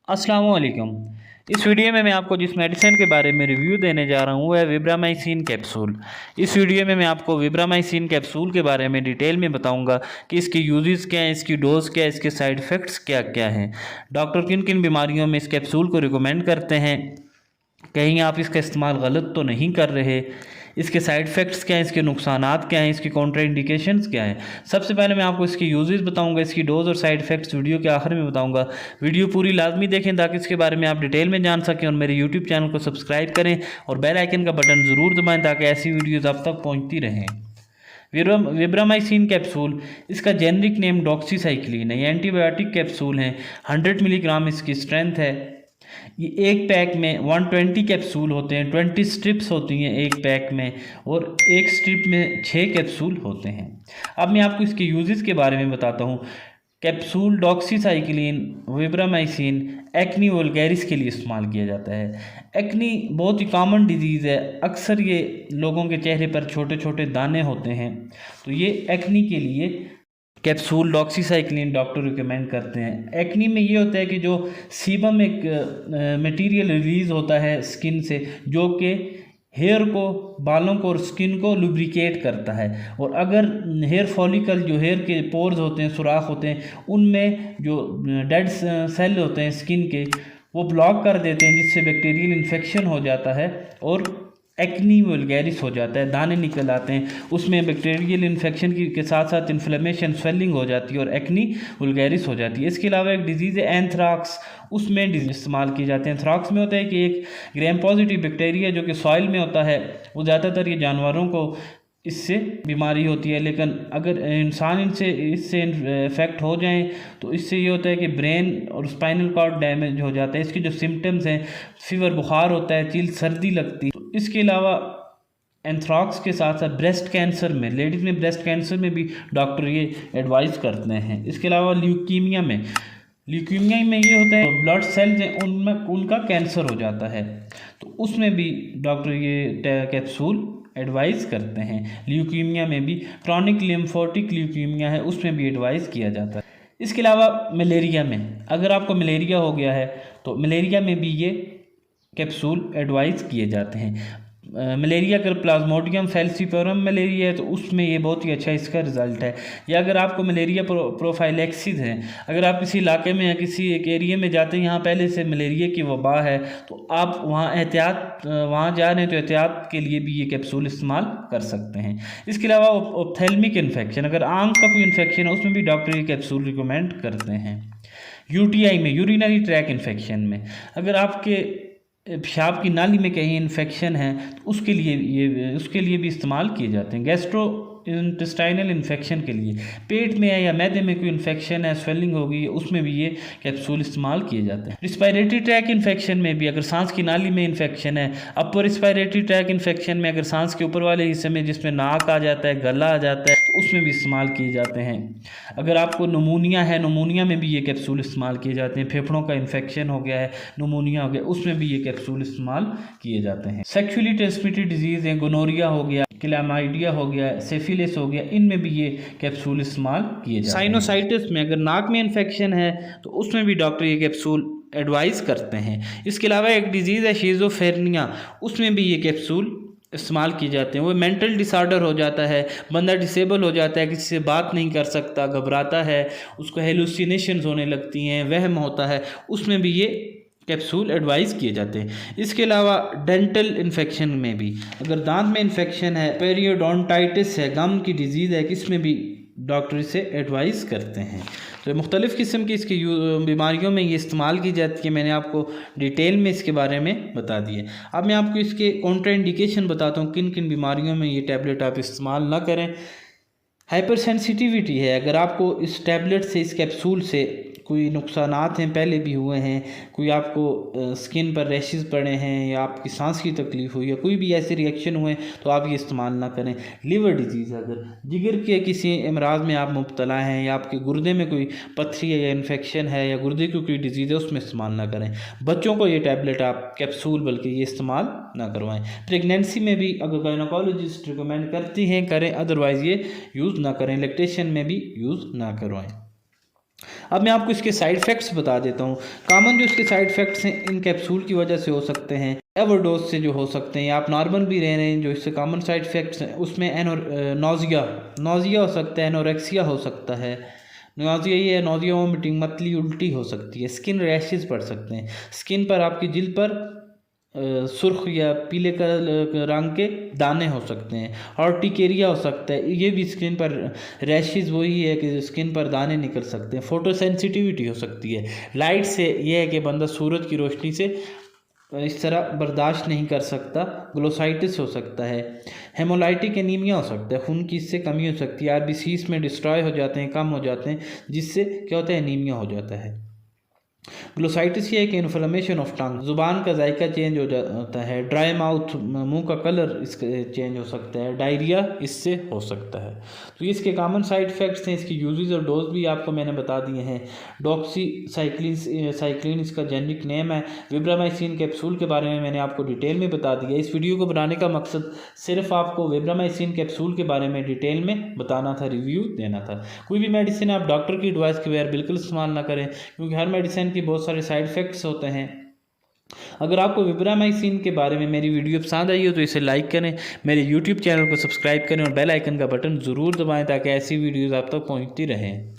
अस्सलाम वालेकुम। इस वीडियो में मैं आपको जिस मेडिसिन के बारे में रिव्यू देने जा रहा हूँ वह है विब्रामाइसिन कैप्सूल। इस वीडियो में मैं आपको विब्रामाइसिन कैप्सूल के बारे में डिटेल में बताऊंगा कि इसके यूजेस क्या हैं, इसकी डोज क्या है, इसके साइड इफ़ेक्ट्स क्या क्या हैं, डॉक्टर किन किन बीमारियों में इस कैप्सूल को रिकमेंड करते हैं, कहीं आप इसका इस्तेमाल गलत तो नहीं कर रहे, इसके साइड इफ़ेक्ट्स क्या हैं, इसके नुकसानात क्या हैं, इसकी कॉन्ट्राइंडिकेशंस क्या हैं। सबसे पहले मैं आपको इसके यूजेस बताऊंगा, इसकी डोज और साइड इफ़ेक्ट्स वीडियो के आखिर में बताऊंगा। वीडियो पूरी लाजमी देखें ताकि इसके बारे में आप डिटेल में जान सकें, और मेरे यूट्यूब चैनल को सब्सक्राइब करें और बेल आइकन का बटन ज़रूर दबाएँ ताकि ऐसी वीडियोज़ आप तक पहुँचती रहें। विब्रामाइसिन कैप्सूल, इसका जेनरिक नेम डॉक्सीसाइक्लिन है। ये एंटीबायोटिक कैप्सूल हैं। 100 मिलीग्राम इसकी स्ट्रेंथ है। ये एक पैक में 120 कैप्सूल होते हैं, 20 स्ट्रिप्स होती हैं एक पैक में, और एक स्ट्रिप में 6 कैप्सूल होते हैं। अब मैं आपको इसके यूजेस के बारे में बताता हूँ। कैप्सूल डॉक्सीसाइक्लिन विब्रामाइसिन एक्नी वल्गैरिस के लिए इस्तेमाल किया जाता है। एक्नी बहुत ही कॉमन डिजीज़ है, अक्सर ये लोगों के चेहरे पर छोटे छोटे दाने होते हैं, तो ये एक्नी के लिए कैप्सूल डॉक्सीसाइक्लिन डॉक्टर रिकमेंड करते हैं। एक्नी में ये होता है कि जो सीबम एक मटेरियल रिलीज़ होता है स्किन से, जो कि हेयर को, बालों को और स्किन को लुब्रिकेट करता है, और अगर हेयर फॉलिकल, जो हेयर के पोर्स होते हैं, सुराख होते हैं, उनमें जो डेड सेल होते हैं स्किन के, वो ब्लॉक कर देते हैं, जिससे बैक्टीरियल इन्फेक्शन हो जाता है और एक्नी वल्गैरिस हो जाता है, दाने निकल आते हैं। उसमें बैक्टीरियल इन्फेक्शन के साथ साथ इन्फ्लेमेशन, स्वेलिंग हो जाती है और एक्नी वल्गैरिस हो जाती है। इसके अलावा एक डिजीज़ है एंथ्राक्स, उसमें इस्तेमाल किए जाते हैं। एंथ्राक्स में होता है कि एक ग्राम पॉजिटिव बैक्टीरिया जो कि सॉइल में होता है, वो ज़्यादातर ये जानवरों को इससे बीमारी होती है, लेकिन अगर इंसान इससे इन्फेक्ट हो जाएं तो इससे ये होता है कि ब्रेन और स्पाइनल कॉर्ड डैमेज हो जाता है। इसके जो सिम्टम्स हैं, फीवर, बुखार होता है, चिल, सर्दी लगती है। तो इसके अलावा एंथ्राक्स के साथ साथ ब्रेस्ट कैंसर में, लेडीज़ में ब्रेस्ट कैंसर में भी डॉक्टर ये एडवाइस करते हैं। इसके अलावा ल्यूकीमिया में ये होता है ब्लड सेल्स हैं उनमें, उनका कैंसर हो जाता है, तो उसमें भी डॉक्टर ये कैप्सूल एडवाइस करते हैं। ल्यूकीमिया में भी, क्रॉनिक लिम्फोटिक ल्यूकीमिया है, उसमें भी एडवाइस किया जाता है। इसके अलावा मलेरिया में, अगर आपको मलेरिया हो गया है तो मलेरिया में भी ये कैप्सूल एडवाइस किए जाते हैं। मलेरिया अगर प्लाज्मोडियम फैल्सीफेरम मलेरिया है तो उसमें ये बहुत ही अच्छा इसका रिज़ल्ट है। या अगर आपको मलेरिया प्रोफाइलैक्सिस है, अगर आप किसी इलाके में या किसी एक एरिया में जाते हैं, यहाँ पहले से मलेरिया की वबा है, तो आप वहाँ जा रहे हैं तो एहतियात के लिए भी ये कैप्सूल इस्तेमाल कर सकते हैं। इसके अलावा ऑप्थेल्मिक इन्फेक्शन, अगर आँख का कोई इन्फेक्शन है, उसमें भी डॉक्टर ये कैप्सूल रिकमेंड करते हैं। यूटीआई में, यूरिनरी ट्रैक इन्फेक्शन में, अगर आपके पेशाब की नाली में कहीं इन्फेक्शन है तो उसके लिए भी इस्तेमाल किए जाते हैं। गैस्ट्रो इंटेस्टाइनल इन्फेक्शन के लिए, पेट में है या मैदे में कोई इन्फेक्शन है, स्वेलिंग हो गई है, उसमें भी ये कैप्सूल इस्तेमाल किए जाते हैं। रिस्पायरेटरी ट्रैक इन्फेक्शन में भी, अगर सांस की नाली में इन्फेक्शन है, अपर रिस्पायरेटरी ट्रैक इन्फेक्शन में, अगर सांस के ऊपर वाले हिस्से में जिसमें नाक आ जाता है, गला आ जाता है, तो उसमें भी इस्तेमाल किए जाते हैं। अगर आपको नमूनिया है, नमूनिया में भी ये कैप्सूल इस्तेमाल किए जाते हैं। फेफड़ों का इन्फेक्शन हो गया है, नमूनिया हो गया, उसमें भी ये कैप्सूल इस्तेमाल किए जाते हैं। सेक्सुअली ट्रांसमिटेड डिजीज़ है, गोनोरिया हो गया, क्लैमाइडिया हो गया, सिफिलिस हो गया, इनमें भी ये कैप्सूल इस्तेमाल किए जाते हैं। साइनोसाइटिस में, अगर नाक में इन्फेक्शन है तो उसमें भी डॉक्टर ये कैप्सूल एडवाइस करते हैं। इसके अलावा एक डिजीज़ है शिज़ोफ्रेनिया, उसमें भी ये कैप्सूल इस्तेमाल किए जाते हैं। वो मेंटल डिसऑर्डर हो जाता है, बंदा डिसेबल हो जाता है, किसी से बात नहीं कर सकता, घबराता है, उसको हेलुसिनेशंस होने लगती हैं, वहम होता है, उसमें भी ये कैप्सूल एडवाइस किए जाते हैं। इसके अलावा डेंटल इन्फेक्शन में भी, अगर दांत में इन्फेक्शन है, पेरियोडोंटाइटिस है, गम की डिजीज़ है, इसमें भी डॉक्टर इसे एडवाइस करते हैं। तो मुख्तलिफ़ किस्म की इसकी बीमारियों में ये इस्तेमाल की जाती है। मैंने आपको डिटेल में इसके बारे में बता दिए। अब मैं आपको इसके कॉन्ट्राइंडिकेशन बताता हूँ, किन किन बीमारियों में ये टैबलेट आप इस्तेमाल ना करें। हाइपर सेंसिटिविटी है, अगर आपको इस टैबलेट से, इस कैप्सूल से कोई नुकसानात हैं, पहले भी हुए हैं, कोई आपको स्किन पर रैशेस पड़े हैं, या आपकी सांस की तकलीफ़ हुई, या कोई भी ऐसे रिएक्शन हुए, तो आप ये इस्तेमाल ना करें। लिवर डिजीज़, अगर जिगर के किसी अमराज में आप मुब्तला हैं, या आपके गुर्दे में कोई पथरी है या इन्फेक्शन है, या गुर्दे की कोई डिजीज़ है, उसमें इस्तेमाल ना करें। बच्चों को ये टैबलेट आप कैप्सूल बल्कि ये इस्तेमाल ना करवाएं। प्रेगनेंसी में भी अगर गायनोकोलॉजिस्ट रिकमेंड करती हैं करें, अदरवाइज़ ये यूज़ ना करें। लैक्टेशन में भी यूज़ ना करवाएं। अब मैं आपको इसके साइड इफ़ेक्ट्स बता देता हूँ। कॉमन जो इसके साइड इफ़ेक्ट्स हैं इन कैप्सूल की वजह से हो सकते हैं, ओवरडोज से जो हो सकते हैं, या आप नॉर्मल भी रह रहे हैं, जो इससे कॉमन साइड इफ़ेक्ट्स हैं उसमें नोज़िया हो सकता है, एनोरेक्सिया हो सकता है। नोज़िया ये है, नोज़िया वोमिटिंग, मतली, उल्टी हो सकती है। स्किन रैशेज़ पड़ सकते हैं, स्किन पर आपकी जिल्द पर सुर्ख या पीले रंग के दाने हो सकते हैं। हॉर्टिकेरिया हो सकता है, ये भी स्किन पर रैशेज़ वही है कि स्किन पर दाने निकल सकते हैं। फोटो सेंसिटिविटी हो सकती है, लाइट से यह है कि बंदा सूरज की रोशनी से इस तरह बर्दाश्त नहीं कर सकता। ग्लोसाइटिस हो सकता है, हेमोलाइटिक एनीमिया हो सकता है, खून की इससे कमी हो सकती है। आरबीसीज में डिस्ट्रॉय हो जाते हैं, कम हो जाते हैं, जिससे क्या होता है, एनीमिया हो जाता है। ग्लोसाइटिस ये एक इन्फ्लेमेशन ऑफ टंग, जुबान का जायका चेंज हो जाता है। ड्राई माउथ, मुंह का कलर इसके चेंज हो सकता है। डायरिया इससे हो सकता है। तो ये इसके कॉमन साइड इफ़ेक्ट्स हैं। इसकी यूजेस और डोज भी आपको मैंने बता दिए हैं। डॉक्सीसाइक्लिन इसका जेनरिक नेम है। विब्रामाइसिन कैप्सूल के बारे में मैंने आपको डिटेल में बता दिया। इस वीडियो को बनाने का मकसद सिर्फ आपको विब्रामाइसिन कैप्सूल के बारे में डिटेल में बताना था, रिव्यू देना था। कोई भी मेडिसिन आप डॉक्टर की एडवाइस के बगैर बिल्कुल इस्तेमाल ना करें, क्योंकि हर मेडिसिन की बहुत सारे साइड इफ़ेक्ट्स होते हैं। अगर आपको विब्रामाइसिन के बारे में मेरी वीडियो पसंद आई हो तो इसे लाइक करें, मेरे यूट्यूब चैनल को सब्सक्राइब करें और बेल आइकन का बटन ज़रूर दबाएं ताकि ऐसी वीडियोज़ आप तक पहुंचती रहें।